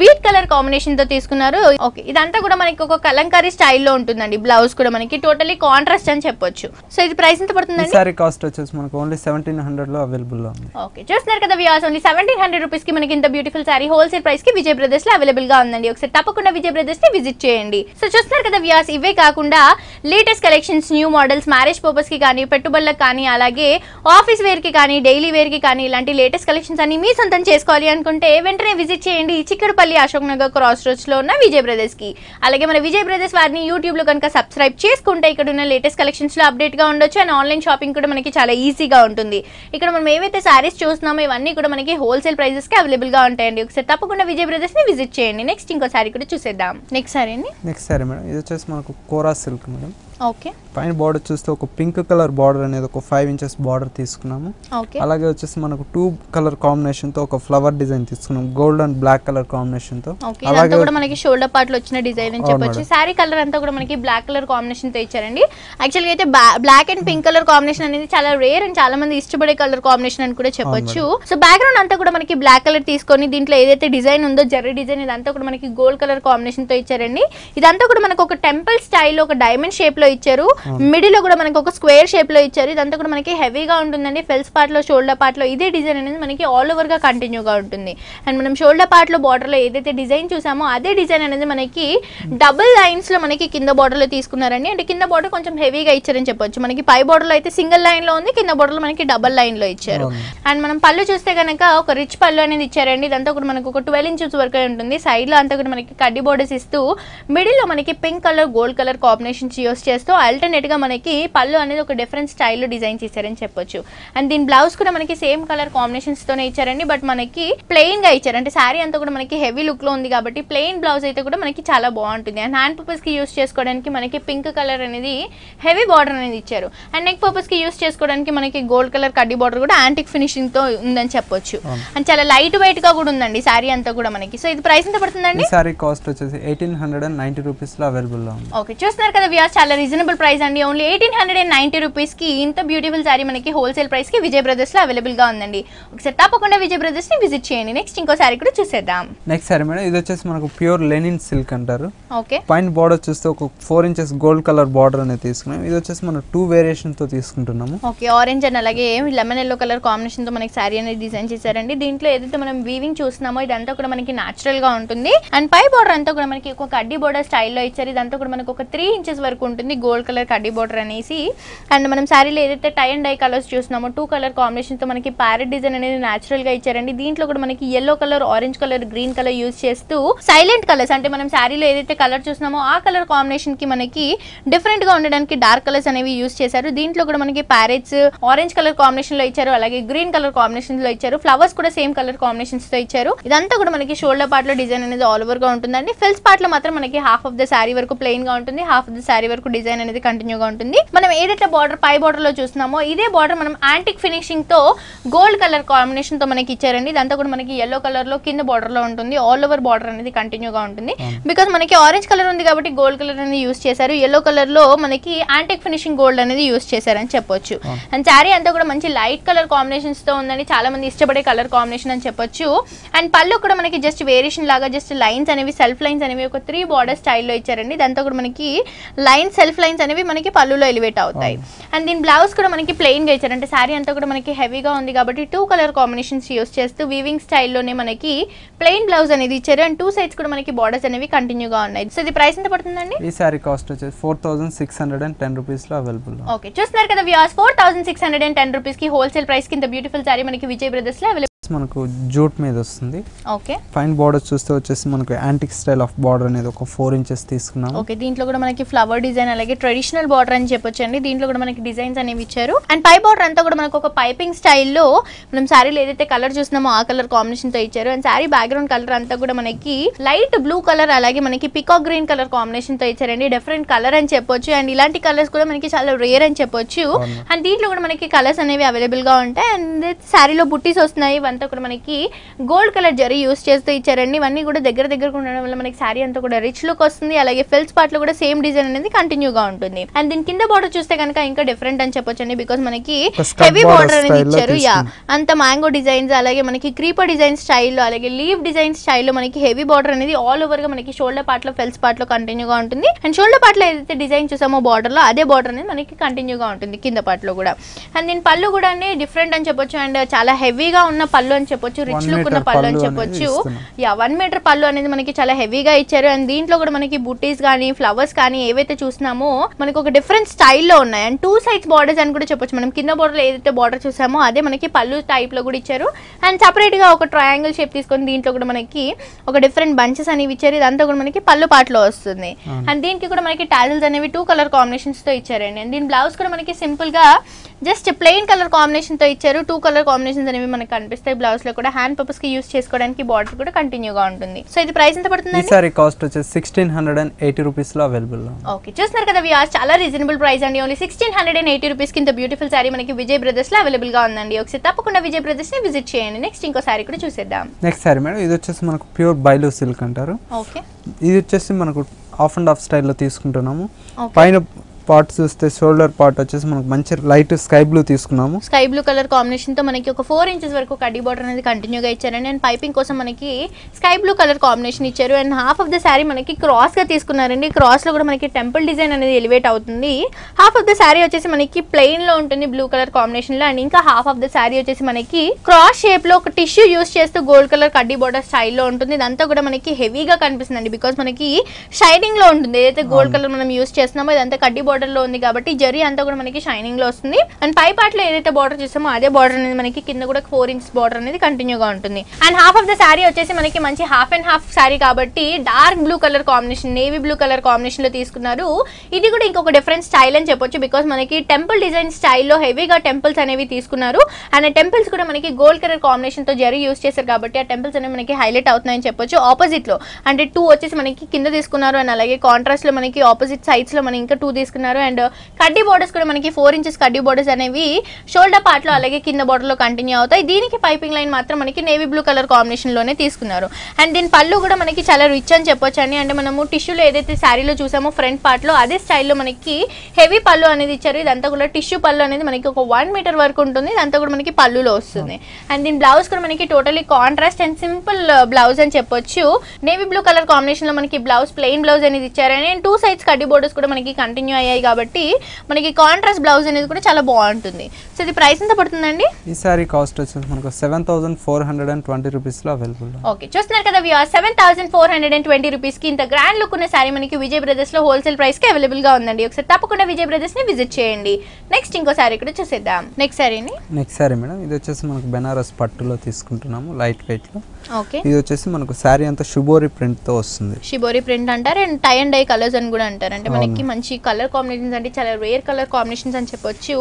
వీట్ కలర్ కాంబినేషన్ తో తీసుకున్నారు. ఓకే, ఇదంతా కూడా మనకి ఒక కలంకారీ స్టైల్లో ఉంటుందండి. బ్లౌజ్ కూడా మనకి టోటలీ కాంట్రాస్ట్ అని చెప్పొచ్చు. సో ఇది ప్రైస్ ఎంత పడుతుందండి? సారీ కాస్ట్ వచ్చేసి మనకు ఓన్లీ 1700 లో అవైలబుల్ ఉంది. ఓకే, చూస్తున్నారు కదా వ్యూవర్స్, ఓన్లీ 1700 రూపీస్ కి మనకి ఇంత బ్యూటిఫుల్ సారీ హోల్సేల్ ప్రైస్ కి విజయ్ బ్రదర్స్ లో అవైలబుల్ గా ఉందండి. ఒకసారి తప్పకుండా విజయ్ బ్రదర్స్ ని విజిట్ చేయండి. సో చూస్తున్నారు కదా వ్యూవర్స్, ఇవే కాకుండా latest collections, new models, marriage purpose కి కానీ పెట్టుబడులకు కానీ అలాగే ఆఫీస్ వేర్ కి కానీ డైలీ వేర్ కి కానీ ఇలాంటి లేటెస్ట్ కలెక్షన్స్ అన్ని మీ సొంతం చేసుకోవాలి అనుకుంటే వెంటనే విజిట్ చేయండి చిక్కడపల్లి అశోక్ నగర్ క్రాస్ రోడ్స్ లో ఉన్న విజయ్ బ్రదర్స్ కి. అలాగే మన విజయ్ బ్రదర్స్ వారిని యూట్యూబ్ లో కనుక సబ్స్క్రైబ్ చేసుకుంటే ఇక్కడ ఉన్న లేటెస్ట్ కలెక్షన్స్ లో అప్డేట్ గా ఉండొచ్చు. అండ్ ఆన్లైన్ షాపింగ్ కూడా మనకి చాలా ఈజీగా ఉంటుంది. ఇక్కడ మనం ఏవైతే సారీస్ చూస్తున్నామో ఇవన్నీ కూడా మనకి హోల్సేల్ ప్రైజెస్ కి అవైలబుల్ గా ఉంటాయండి. ఒకసారి తప్పకుండా విజయ్ బ్రదర్స్ ని విజిట్ చేయండి. నెక్స్ట్ ఇంకో సారీ కూడా చూసేద్దాం. నెక్స్ట్ సారీ మేడం, ఇది వచ్చేసి మనకు కోరా సిల్క్ మేడం. ఓకే, పైన బార్డర్ చూస్తే ఒక పింక్ కలర్ బార్డర్ అనేది ఒక 5 ఇంచెస్ బార్డర్ తీసుకున్నాము. అలాగే వచ్చేసి మనకు 2 కలర్ కాంబినేషన్ తో ఒక ఫ్లవర్ డిజైన్ తీసుకున్నాం, gold and black colour combination తో. అలాగే కూడా మనకి షోల్డర్ పార్ట్ లో వచ్చిన డిజైన్ అని చెప్పొచ్చు. సారీ కలర్ అంతా కూడా మనకి బ్లాక్ కలర్ కాంబినేషన్ తో ఇచ్చారండి. యాక్చువల్ గా అయితే black and pink colour combination అనేది చాలా రేర్ అండ్ చాలా మంది ఇష్టపడే కలర్ కాంబినేషన్ అని కూడా చెప్పొచ్చు. సో బ్యాక్గ్రౌండ్ అంతా కూడా మనకి బ్లాక్ కలర్ తీసుకొని దీంట్లో ఏదైతే డిజైన్ ఉందో జర్రీ డిజైన్ ఇదంతా కూడా మనకి గోల్డ్ కలర్ కాంబినేషన్ తో ఇచ్చారండి. ఇదంతా కూడా మనకు ఒక టెంపుల్ స్టైల్ ఒక డైమండ్ షేప్ లో ఇచ్చారు. మిడిల్ లో కూడా మనకి ఒక స్క్వేర్ షేప్ లో ఇచ్చారు. ఇదంతా కూడా మనకి హెవీగా ఉంటుందండి. ఫెల్స్ పార్ట్ లో షోల్డర్ పార్ట్ లో ఇదే డిజైన్ అనేది మనకి ఆల్ ఓవర్ గా కంటిన్యూగా ఉంటుంది. అండ్ మనం షోల్డర్ పార్ట్ లో బార్డర్ లో ఏదైతే డిజైన్ చూసామో అదే డిజైన్ అనేది మనకి డబుల్ లైన్స్ లో మనకి కింద బార్డర్ లో తీసుకున్నారండి. అంటే కింద బార్డర్ కొంచెం హెవీగా ఇచ్చారని చెప్పొచ్చు. మనకి పై బార్డర్ లో అయితే సింగిల్ లైన్ లో ఉంది, కింద బార్డర్ లో మనకి డబుల్ లైన్ లో ఇచ్చారు. అండ్ మనం పళ్ళు చూస్తే కనుక ఒక రిచ్ పళ్ళు అనేది ఇచ్చారండి. ఇదంతా కూడా మనకు ఒక 12 ఇంచెస్ వరకు ఉంటుంది. సైడ్ లో అంతా కూడా మనకి కడ్డీ బోర్డర్స్ ఇస్తూ మిడిల్ లో మనకి pink colour gold colour combinations use చేస్తూ ఆల్టర్నేట్ డెఫినెట్ గా మనకి పళ్ళు అనేది ఒక డిఫరెంట్ స్టైల్లో డిజైన్ చేశారని చెప్పొచ్చు. అండ్ దీని బ్లౌజ్ కూడా మనకి సేమ్ కలర్ కాంబినేషన్స్ తోనే ఇచ్చారండి. బట్ మనకి ప్లెయిన్ గా ఇచ్చారు, అంటే శారీ అంతా కూడా మనకి హెవీ లుక్ లో ఉంది కాబట్టి ప్లెయిన్ బ్లౌజ్ అయితే కూడా మనకి చాలా బాగుంటుంది. అండ్ హ్యాండ్ పర్పస్ కి యూస్ చేసుకోవడానికి మనకి పింక్ కలర్ అనేది హెవీ బార్డర్ అనేది ఇచ్చారు. అండ్ నెక్ పర్పస్ కి యూస్ చేసుకోవడానికి మనకి గోల్డ్ కలర్ కడ్డీ బార్డర్ కూడా యాంటిక్ ఫినిషింగ్ తో ఉందని చెప్పొచ్చు. అండ్ చాలా లైట్ వెయిట్ గా కూడా ఉందండి శారీ అంతా కూడా మనకి. సో ఇది ప్రైస్ ఎంత పడుతుందండి? శారీ కాస్ట్ వచ్చేసి 1890 రూపీస్ లో అవైలబుల్ లో ఉంది. ఓకే, చూస్తున్నారు కదా వ్యూయర్స్, చాలా రీజనబుల్ ప్రైస్ అండి. ఓన్లీ 1890 రూపీస్ కి ఇంత బ్యూటిఫుల్ శారీ మనకి హోల్సేల్ ప్రైస్ కి విజయ్ బ్రదర్స్ లో అవైలబుల్ గా ఉందండి. ఒకసారి తప్పకుండా విజయ్ బ్రదర్స్ ని విజిట్ చేయండి. నెక్స్ట్ ఇంకో శారీ కూడా చూసేద్దాం. నెక్స్ట్ శారీ మేడం, ఇది వచ్చేసి మనకు ప్యూర్ లెనిన్ సిల్క్ అంటారు. ఓకే, పైన బార్డర్ చూస్తే ఒక 4 ఇంచెస్ గోల్డ్ కలర్ బార్డర్ అనేది తీసుకున్నాం. ఇది వచ్చేసి మనం 2 వేరియేషన్ తో తీసుకుంటున్నాము. ఓకే, ఆరెంజ్ అండ్ అలాగే లెమన్ ఎల్లో కలర్ కాంబినేషన్ తో మనకి శారీ అనేది డిజైన్ చేశారండి. దీంట్లో ఏదైతే మనం వీవింగ్ చూస్తున్నామో ఇదంతా కూడా మనకి న్యాచురల్ గా ఉంటుంది. అండ్ పై బార్డర్ అంతా కూడా మనకి ఒక కడ్డీ బార్డర్ స్టైల్లో ఇచ్చారు. ఇదంతా కూడా మనకి ఒక 3 ఇంచెస్ వరకు ఉంటుంది గోల్డ్ కలర్ కడ్డీ బార్డర్ అనేసి. అండ్ మనం శారీలో ఏదైతే టై అండ్ డై కలర్స్ చూస్తున్నామో 2 కలర్ కాంబినేషన్ తో మనకి ప్యారెట్ డిజైన్ అనేది న్యాచురల్ గా ఇచ్చారండి. దీంట్లో కూడా మనకి yellow colour, orange colour, green colour use చేస్తూ సైలెంట్ కలర్స్, అంటే మనం శారీలో ఏదైతే కలర్ చూస్తున్నామో ఆ కలర్ కాంబినేషన్ కి మనకి డిఫరెంట్ గా ఉండడానికి డార్క్ కలర్స్ అనేవి యూజ్ చేశారు. దీంట్లో కూడా మనకి ప్యారెట్స్ ఆరెంజ్ కలర్ కాంబినేషన్ లో ఇచ్చారు, అలాగే గ్రీన్ కలర్ కాంబినేషన్ లో ఇచ్చారు. ఫ్లవర్స్ కూడా సేమ్ కలర్ కాంబినేషన్స్ తో ఇచ్చారు. ఇదంతా కూడా మనకి షోల్డర్ పార్ట్ లో డిజైన్ అనేది ఆల్ ఓవర్ గా ఉంటుందండి. ఫిల్స్ పార్ట్ లో మాత్రం మనకి హాఫ్ ఆఫ్ ద శారీ వరకు ప్లెయిన్ గా ఉంటుంది, హాఫ్ ఆఫ్ ద శారీ వరకు డిజైన్ అనేది కంటిన్యూ గా ఉంటుంది. మనం ఏదైతే బార్డర్ పై బార్డర్ లో చూస్తున్నామో ఇదే బార్డర్ మనం యాంటిక్ ఫినిషింగ్ తో గోల్డ్ కలర్ కాంబినేషన్ తో మనకి ఇచ్చారండి. ఇదంతా కూడా మనకి yellow కలర్ లో కింద బార్డర్ లో ఉంటుంది. ఆల్ ఓవర్ బార్డర్ అనేది కంటిన్యూ గా ఉంటుంది. బికాస్ మనకి ఆరెంజ్ కలర్ ఉంది కాబట్టి గోల్డ్ కలర్ అనేది యూస్ చేశారు. yellow కలర్ లో మనకి యాంటిక్ ఫినిషింగ్ గోల్డ్ అనేది యూస్ చేశారని చెప్పొచ్చు. అండ్ శారీ అంతా కూడా మంచి లైట్ కలర్ కాంబినేషన్స్ తో ఉందని చాలా మంది ఇష్టపడే కలర్ కాంబినేషన్ అని చెప్పొచ్చు. అండ్ పళ్ళు కూడా మనకి జస్ట్ వేరియేషన్ లాగా జస్ట్ లైన్స్ అనేవి, సెల్ఫ్ లైన్స్ అనేవి ఒక 3 బార్డర్ స్టైల్లో ఇచ్చారండి. దాంతో కూడా మనకి లైన్స్, సెల్ఫ్ లైన్స్ అనేవి మనకి పళ్ళులో ఎలివేట్ అవుతాయి. అండ్ దీని బ్లౌజ్ కూడా మనకి ప్లెయిన్ గా ఇచ్చారు, అంటే శారీ అంతా కూడా మనకి హెవీగా ఉంది కాబట్టి 2 కలర్ కాంబినేషన్స్ యూస్ చేస్తూ వీవింగ్ స్టైల్లోనే మనకి ప్లెయిన్ బ్లౌజ్ అనేది ఇచ్చారు. అండ్ 2 సైడ్స్ కూడా మనకి బార్డర్స్ అనేవి కంటిన్యూగా ఉన్నాయి. సో ఇది ప్రైస్ ఎంత పడుతుందండి? ఈ శారీ కాస్ట్ వచ్చేసి 4610 రూపీస్ లో అవైలబుల్. ఓకే, చూస్తున్నారు కదా వ్యూయర్స్, 4610 రూపీస్ కి హోల్సేల్ ప్రైస్ కి ఇంత బ్యూటిఫుల్ శారీ మనకి విజయ్ బ్రదర్స్ లో అవైలబుల్. మనకు జూట్ మీద వస్తుంది. ఓకే, ఫైన్ బార్డర్ చూస్తే వచ్చేసి మనకు యాంటిక్ స్టైల్ ఆఫ్ బార్డర్ అనేది ఒక 4 ఇంచెస్ తీసుకున్నాము. ఓకే, దీంట్లో కూడా మనకి ఫ్లవర్ డిజైన్ అలాగే ట్రెడిషనల్ బార్డర్ అని చెప్పొచ్చండి. దీంట్లో కూడా మనకి డిజైన్స్ అనేవి ఇచ్చారు. అండ్ పై బార్డర్ అంతా కూడా మనకు ఒక పైపింగ్ స్టైల్లో మనం శారీలో ఏదైతే కలర్ చూస్తున్నామో ఆ కలర్ కాంబినేషన్ తో ఇచ్చారు. అండ్ శారీ బ్యాక్గ్రౌండ్ కలర్ అంతా కూడా మనకి లైట్ బ్లూ కలర్ అలాగే మనకి పికాక్ గ్రీన్ కలర్ కాంబినేషన్ తో ఇచ్చారండి. డిఫరెంట్ కలర్ అని చెప్పొచ్చు. అండ్ ఇలాంటి కలర్స్ కూడా మనకి చాలా రేర్ అని చెప్పొచ్చు. అండ్ దీంట్లో కూడా మనకి కలర్స్ అనేవి అవైలబుల్ గా ఉంటాయి. అండ్ శారీలో బుట్టీస్ వస్తున్నాయి. ఇవంతా కూడా మనకి గోల్డ్ కలర్ జరీ యూస్ చేస్తూ ఇచ్చారండి. ఇవన్నీ కూడా దగ్గర ఉండడం వల్ల మనకి శారీ అంతా కూడా రిచ్ లుక్ వస్తుంది. అలాగే ఫిల్స్ పార్ట్ లో కూడా సేమ్ డిజైన్ అనేది కంటిన్యూగా ఉంటుంది. అండ్ దీని కింద బార్డర్ చూస్తే కనుక ఇంకా డిఫరెంట్ అని చెప్పొచ్చండి. బికాస్ మనకి హెవీ బార్డర్ అనేది ఇచ్చారు. అంత మ్యాంగో డిజైన్స్ అలాగే మనకి క్రీపర్ డిజైన్ స్టైల్లో అలాగే లీవ్ డిజైన్ స్టైల్లో మనకి హెవీ బార్డర్ అనేది ఆల్ ఓవర్ గా మనకి షోల్డర్ పార్ట్ లో ఫిల్స్ పార్ట్ లో కంటిన్యూగా ఉంటుంది. అండ్ షోల్డర్ పార్ట్ లో ఏదైతే డిజైన్ చూసామో బార్డర్ లో అదే బార్డర్ అనేది మనకి కంటిన్యూగా ఉంటుంది కింద పార్ట్ లో కూడా. అండ్ దీని పళ్ళు కూడా డిఫరెంట్ అని చెప్పొచ్చు. అండ్ చాలా హెవీగా ఉన్న పళ్ళు అని చెప్పొచ్చు, రిచ్ లుక్ ఉన్న పళ్ళు అని చెప్పొచ్చు. 1 మీటర్ పళ్ళు అనేది మనకి చాలా హెవీగా ఇచ్చారు. అండ్ దీంట్లో కూడా మనకి బుట్టీస్ కానీ ఫ్లవర్స్ కానీ ఏవైతే చూస్తున్నామో మనకి ఒక డిఫరెంట్ స్టైల్లో ఉన్నాయి. అండ్ 2 సైడ్స్ బార్డర్స్ అని కూడా చెప్పొచ్చు. మనం కింద బార్డర్ లో ఏదైతే బార్డర్ చూసామో అదే మనకి పళ్ళు టైప్ లో కూడా ఇచ్చారు. అండ్ సపరేట్ గా ఒక ట్రయాంగిల్ షేప్ తీసుకొని దీంట్లో కూడా మనకి ఒక డిఫరెంట్ బంచెస్ అనేవి ఇచ్చారు. ఇదంతా కూడా మనకి పళ్ళు పార్ట్ లో వస్తుంది. అండ్ దీనికి కూడా మనకి టాజిల్స్ అనేవి 2 కలర్ కాంబినేషన్స్ తో ఇచ్చారండి. అండ్ దీని బ్లౌజ్ కూడా మనకి సింపుల్ గా జస్ట్ ప్లెయిన్ కలర్ కాంబినేషన్ తో ఇచ్చారు. 2 కలర్ కాంబినేషన్స్ అనేవి మనకి కనిపిస్తాయి బ్లౌజ్ లో కూడా. హ్యాండ్ పర్పస్ కి యూస్ చేసుకోవడానికి బార్డర్ కూడా కంటిన్యూగా ఉంటుంది. సో ఇది ప్రైస్ ఎంత పడుతుంది? ఈ సారీ కాస్ట్ వచ్చేసి 1680 రూపీస్ లో అవైలబుల్. ఓకే, చూస్తున్నారు కదా వ్యూయర్స్, చాలా రీజనబుల్ ప్రైస్ అండి. ఓన్లీ 1680 రూపీస్ కి ఇంత బ్యూటిఫుల్ సారీ మనకి విజయ్ బ్రదర్స్ లో అవైలబుల్ గా ఉందండి. ఒకసారి తప్పకుండా విజయ్ బ్రదర్స్ ని విజిట్ చేయండి. నెక్స్ట్ ఇంకో సారీ కూడా చూసేద్దాం. నెక్స్ట్ సారీ మేడం, ఇది వచ్చేసి మనకు ప్యూర్ బైలో సిల్క్ అంటారు. ఓకే, ఇది వచ్చేసి మనకు హాఫ్ అండ్ హాఫ్ స్టైల్లో తీసుకుంటున్నాము. పైన పార్ట్ చూస్తే షోల్డర్ పార్ట్ వచ్చేసి మనకు మంచి లైట్ స్కై బ్లూ తీసుకున్నాము. స్కై బ్లూ కలర్ కాంబినేషన్ తో మనకి ఒక 4 ఇంచెస్ వరకు కడ్డీ బార్డర్ అనేది కంటిన్యూగా ఇచ్చారండి. అండ్ పైపింగ్ కోసం మనకి స్కై బ్లూ కలర్ కాంబినేషన్ ఇచ్చారు. And half of the sari మనకి క్రాస్ గా తీసుకున్నారండి. క్రాస్ లో కూడా మనకి టెంపుల్ డిజైన్ అనేది ఎలివేట్ అవుతుంది. హాఫ్ ఆఫ్ ద శారీ వచ్చేసి మనకి ప్లెయిన్ లో ఉంటుంది బ్లూ కలర్ కాంబినేషన్ లో. అండ్ ఇంకా హాఫ్ ఆఫ్ ద శారీ వచ్చేసి మనకి క్రాస్ షేప్ లో ఒక టిష్యూ యూస్ చేస్తూ గోల్డ్ కలర్ కడ్డీ బార్డర్ స్టైల్లో ఉంటుంది. ఇదంతా కూడా మనకి హెవీగా కనిపిస్తుంది బికాస్ మనకి షైనింగ్ లో ఉంటుంది. ఏదైతే గోల్డ్ కలర్ మనం యూస్ చేస్తున్నామో ఇదంతా కడ్డీ బార్డర్ లో ఉంది కాబట్టి జరీ అంతా కూడా మనకి షైనింగ్ లో వస్తుంది. అండ్ పై పార్ట్ లో ఏదైతే బార్డర్ చూసామో అదే బార్డర్ అనేది మనకి కింద కూడా 4 ఇంచ్ బార్డర్ అనేది కంటిన్యూగా ఉంటుంది. And half of the sari వచ్చేసి మనకి మంచి హాఫ్ అండ్ హాఫ్ శారీ కాబట్టి dark blue colour combination, navy blue colour combination లో తీసుకున్నారు. ఇది కూడా ఇంకొక డిఫరెంట్ స్టైల్ అని చెప్పొచ్చు, బికాస్ మనకి టెంపుల్ డిజైన్ స్టైల్లో హెవీగా టెంపుల్స్ అనేవి తీసుకున్నారు. అండ్ ఆ టెంపుల్స్ కూడా మనకి గోల్డ్ కలర్ కాంబినేషన్ తో జరీ యూస్ చేశారు కాబట్టి ఆ టెంపుల్స్ అనేవి మనకి హైలైట్ అవుతున్నాయని చెప్పొచ్చు. ఆపోజిట్ లో అంటే 2 వచ్చేసి మనకి కింద తీసుకున్నారు. అండ్ అలాగే కాంట్రాస్ట్ లో మనకి ఆపోజిట్ సైడ్స్ లో మనకి ఇంకా 2 తీసుకున్నారు. అండ్ కడ్డీ బోర్డర్స్ కూడా మనకి 4 ఇంచెస్ కడ్డీ బోర్డర్స్ అనేవి షోల్డర్ పార్ట్ లో అలాగే కింద బోర్డర్ లో కంటిన్యూ అవుతాయి. దీనికి పైపింగ్ లైన్ మాత్రం మనకి నేవీ బ్లూ కలర్ కాంబినేషన్ లోనే తీసుకున్నారు. అండ్ దీని పళ్ళు కూడా మనకి చాలా రిచ్ అని చెప్పొచ్చు అండి. అంటే మనము టిష్యూలో ఏదైతే శారీలో చూసామో ఫ్రంట్ పార్ట్ లో అదే స్టైల్లో మనకి హెవీ పళ్ళు అనేది ఇచ్చారు. ఇదంతా కూడా టిష్యూ పళ్ళు అనేది మనకి ఒక 1 మీటర్ వరకు ఉంటుంది. ఇదంతా కూడా మనకి పళ్ళులో వస్తుంది. అండ్ దీని బ్లౌజ్ కూడా మనకి totally contrast and simple blouse అని చెప్పొచ్చు. నేవీ బ్లూ కలర్ కాంబినేషన్ లో మనకి బ్లౌజ్ ప్లెయిన్ బ్లౌజ్ అనేది ఇచ్చారు. అండ్ 2 సైడ్స్ కడ్డీ బోర్డర్స్ కూడా మనకి కంటిన్యూ అయ్యాయి కాబట్టి మనకి కాంట్రాస్ట్ బ్లౌజ్ అనేది కూడా చాలా బాగుంటుంది. సో ఇది ప్రైస్ ఎంత పడుతుందండి? ఈ సారీ కాస్ట్ వచ్చేసి మనకు 7420 రూపీస్ లో అవైలబుల్. ఓకే, చూస్తున్నారు కదా వ్యూయర్, 7420 రూపీస్ కి ఇంత గ్రాండ్ లుక్ ఉన్న సారీ మనకి విజయ్ బ్రదర్స్ లో హోల్సేల్ ప్రైస్ కి అవైలబుల్ గా ఉందండి. ఒకసారి తప్పకుండా విజయ్ బ్రదర్స్ ని విజిట్ చేయండి. నెక్స్ట్ ఇంకో సారీ కూడా చూసేద్దాం. నెక్స్ట్ సారీ మేడం, ఇది వచ్చేసి మనకు బెనారస్ పట్టులో తీసుకుంటున్నాము, లైట్ వెయిట్ లో. ఓకే, ఇది వచ్చేసి మనకు సారీ అంతా షిబోరి ప్రింట్ తో వస్తుంది. షిబోరి ప్రింట్ అంటారు and tie and dye colours అని కూడా అంటారు. అంటే మనకి మంచి కలర్ కాంబినేషన్స్ అంటే చాలా రేర్ కలర్ కాంబినేషన్స్ అని చెప్పొచ్చు.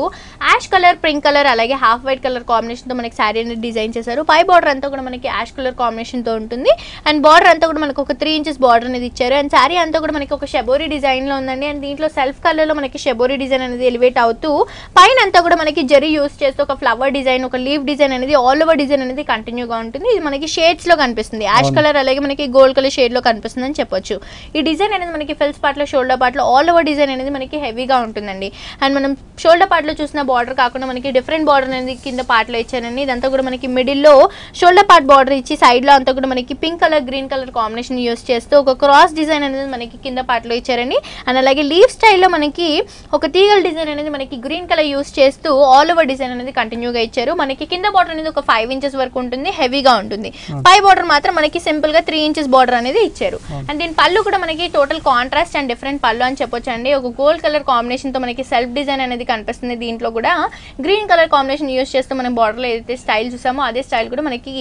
యాష్ కలర్, పింక్ కలర్ అలాగే హాఫ్ వైట్ కలర్ కాంబినేషన్ తో మనకి సారీ అనేది డిజైన్ చేశారు. పై బార్డర్ అంతా కూడా మనకి యాష్ కలర్ కాంబినేషన్ తో ఉంటుంది. అండ్ బార్డర్ అంతా కూడా మనకి ఒక 3 ఇంచెస్ బార్డర్ అనేది ఇచ్చారు. అండ్ సారీ అంతా కూడా మనకి ఒక షెబోరి డిజైన్ లో ఉందండి. అండ్ దీంట్లో సెల్ఫ్ కలర్ లో మనకి షెబోరి డిజైన్ అనేది ఎలివేట్ అవుతూ పైన అంతా కూడా మనకి జరీ యూస్ చేస్తూ ఒక ఫ్లవర్ డిజైన్, ఒక లీఫ్ డిజైన్ అనేది ఆల్ ఓవర్ డిజైన్ అనేది కంటిన్యూగా ఉంటుంది. ఇది మనకి షేడ్స్ లో కనిపిస్తుంది. యాష్ కలర్ అలాగే మనకి గోల్డ్ కలర్ షేడ్ లో కనిపిస్తుంది అని చెప్పొచ్చు. ఈ డిజైన్ అనేది మనకి ఫిల్స్ పార్ట్ లో, షోల్డర్ పార్ట్ లో ఆల్ ఓవర్ డిజైన్ అనేది మనకి హెవీగా ఉంటుందండి. అండ్ మనం షోల్డర్ పార్ట్ లో చూసిన బార్డర్ కాకుండా మనకి డిఫరెంట్ బార్డర్ అనేది కింద పార్ట్ లో ఇచ్చారండి. ఇదంతా కూడా మనకి మిడిల్ లో షోల్డర్ పార్ట్ బార్డర్ ఇచ్చి సైడ్ లో అంతా కూడా మనకి pink colour, green colour combination use చేస్తూ ఒక క్రాస్ డిజైన్ అనేది మనకి కింద పార్ట్ లో ఇచ్చారండి. అండ్ అలాగే లీఫ్ స్టైల్లో మనకి ఒక తీగల డిజైన్ అనేది మనకి గ్రీన్ కలర్ యూస్ చేస్తూ ఆల్ ఓవర్ డిజైన్ అనేది కంటిన్యూగా ఇచ్చారు. మనకి కింద బార్డర్ అనేది ఒక 5 ఇంచెస్ వరకు ఉంటుంది, హెవీగా ఉంటుంది. పై బార్డర్ మాత్రం మనకి సింపుల్ గా 3 ఇంచెస్ బార్డర్ అనేది ఇచ్చారు. అండ్ దీని పళ్ళు కూడా మనకి టోటల్ కాంట్రాస్ట్ అండ్ డిఫరెంట్ పళ్ళు అని చెప్పొచ్చు అండి. ఒక గోల్డ్ కలర్ కాంబినేషన్ తో మనకి సెల్ఫ్ డిజైన్ అనేది కనిపిస్తుంది. దీంట్లో కూడా గ్రీన్ కలర్ కాంబినేషన్ యూస్ చేస్తూ మనం బార్డర్ లో ఏదైతే స్టైల్ చూసామో అదే స్టైల్ కూడా మనకి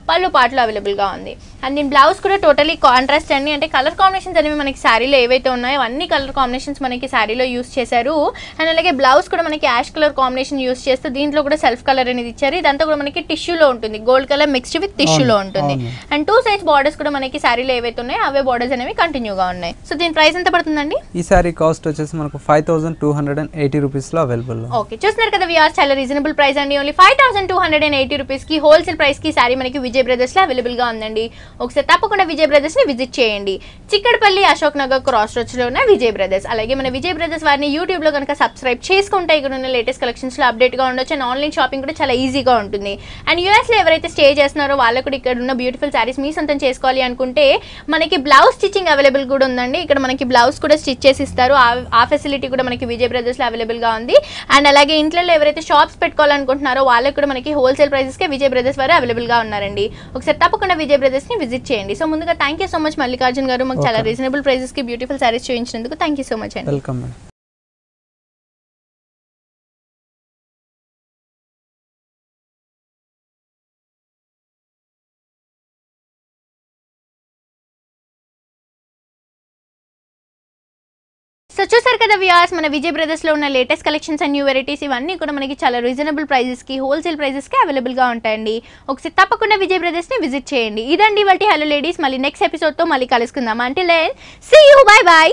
పళ్ళు పార్ట్ లో అవైలబుల్ గా ఉంది. అండ్ దీని బ్లౌజ్ కూడా టోటలీ కాంట్రాస్ట్ అండి. అంటే కలర్ కాంబినేషన్స్ అనేవి మనకి శారీలో ఏవైతే ఉన్నాయో అన్ని కలర్ కాంబినేషన్స్ మనకి శారీలో యూస్ చేశారు. అండ్ అలాగే బ్లౌజ్ కూడా మనకి యాష్ కలర్ కాంబినేషన్ యూస్ చేస్తూ దీంట్లో కూడా సెల్ఫ్ కలర్ అనేది ఇచ్చారు. ఇదంతా కూడా మనకి టిష్యూలో ఉంటుంది, గోల్డ్ కలర్ మిక్స్డ్ విత్ టిష్యూలో ఉంటుంది. అండ్ 2 సైడ్స్ బార్డర్స్ కూడా మనకి శారీలో ఏవైతే ఉన్నాయో అవే బార్డర్స్ అనేవి కంటిన్యూగా ఉన్నాయి. సో దీని ప్రైస్ ఎంత పడుతుందండి? ఈ సారీ కాస్ట్ వచ్చేసి మనకు 5280 రూపీస్ లో అవైలబుల్. ఓకే, చూస్తున్నారు కదా వ్యూయర్స్, చాలా రీజనబుల్ ప్రైస్ అండి. ఓన్లీ 5280 రూపీస్ కి హోల్సేల్ ప్రైస్ కి సారీ మనకి విజయ్ బ్రదర్స్ లో అవైలబుల్ గా ఉందండి. ఒకసారి తప్పకుండా విజయ్ బ్రదర్స్ ని విజిట్ చేయండి. చిక్కడపల్లి, అశోక్ నగర్ క్రాస్ రోడ్స్ లో ఉన్న విజయ్ బ్రదర్స్. అలాగే మన విజయ్ బ్రదర్స్ వారిని యూట్యూబ్ లో కనుక సబ్స్క్రైబ్ చేసుకుంటే ఇక్కడ ఉన్న లేటెస్ట్ కలెక్షన్స్ లో అప్డేట్ గా ఉండొచ్చు. అండ్ ఆన్లైన్ షాపింగ్ కూడా చాలా ఈజీగా ఉంటుంది. అండ్ యూఎస్ లో ఎవరైతే స్టే చేస్తున్నారో వాళ్ళకు కూడా ఇక్కడ ఉన్న బ్యూటిఫుల్ సారీస్ మీ సొంతం చేసుకోవాలి అనుకుంటే మనకి బ్లౌజ్ స్టిచ్చింగ్ అవైలబుల్ కూడా ఉందండి. ఇక్కడ మనకి బ్లౌజ్ కూడా స్టిచ్ చేసి ఇస్తారు. ఆ ఫెసిలిటీ కూడా మనకి విజయ్ బ్రదర్స్ లో అవైలబుల్ గా ఉంది. అండ్ అలాగే ఇంట్లో ఎవరైతే షాప్స్ పెట్టుకోవాలనుకుంటున్నారో వాళ్ళకి కూడా మనకి హోల్సేల్ ప్రైసెస్ కి విజయ్ బ్రదర్స్ వారు అవైలబుల్ గా ఉన్నారండి. ఒకసారి తప్పకుండా విజయ్ బ్రదర్స్ ని విజిట్ చేయండి. సో ముందుగా thank you so much Mallikarjun garu, మాకు చాలా రీజనబుల్ ప్రైసెస్ కి బ్యూటిఫుల్ సారీస్ చూపించినందుకు థ్యాంక్ యూ సో మచ్ అండి. వెల్కమ్. సో చూసారు కదా వ్యూయర్స్, మన విజయ్ బ్రదర్స్ లో ఉన్న latest collections and new varieties ఇవన్నీ కూడా మనకి చాలా రీజనబుల్ ప్రైజెస్ కి, హోల్సేల్ ప్రైజెస్ కి అవైలబుల్ గా ఉంటాయండి. ఒకసారి తప్పకుండా విజయ్ బ్రదర్స్ ని విజిట్ చేయండి. ఇదండి వాటి హలో లేడీస్. మళ్ళీ నెక్స్ట్ ఎపిసోడ్ తో మళ్ళీ కలుసుకుందాం. Until then see you, bye by.